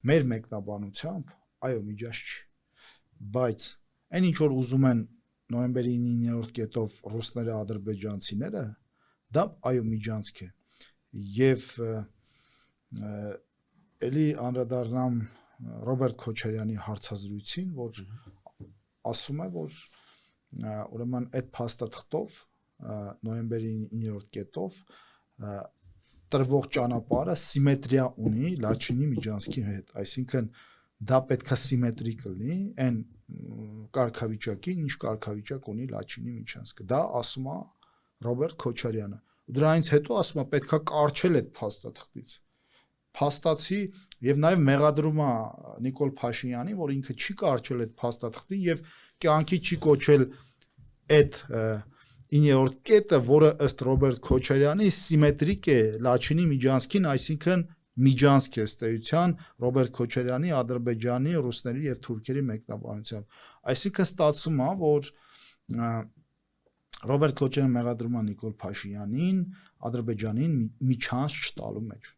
Մեր մեկնաբանությամբ այո միջանց չի, բայց այն ինչ որ ուզում են նոյեմբերի 9-րդ կետով ռուսները, ադրբեջանցիները, դա այո միջանցք է, եւ էլի անդրադառնամ Ռոբերտ Քոչարյանի հարցազրույցին, որ ասում է, որ ուրեմն այդ փաստաթղթով նոյեմբերի 9-րդ կետով տրվող ճանապարհը սիմետրիա ունի Լաչինի միջանցքի հետ, այսինքն դա պետքա սիմետրիկ լինի այն կարգավիճակին, ինչ կարգավիճակ ունի Լաչինի միջանցքը, դա ասում է Ռոբերտ Քոչարյանը, դրանից հետո ասում է պետքա կարճել այդ փաստաթղթից, փաստացի եւ նաեւ մեղադրում է Նիկոլ Փաշինյանին, որ ինքը չի կարճել այդ փաստաթղթին եւ կյանքի չի կոչել այդ 9-րդ կետը, որը ըստ Ռոբերտ Քոչարյանի սիմետրիկ է Լաչինի միջանցքին, այսինքն միջանցք է ըստ էության Ռոբերտ Քոչարյանի, Ադրբեջանի, ռուսների եւ թուրքերի մեկնաբանությամբ, այսինքն ստացվում է, որ Ռոբերտ Քոչարյանը մեղադրում է Նիկոլ Փաշինյանին, Ադրբեջանին միջանց չտալու մեջ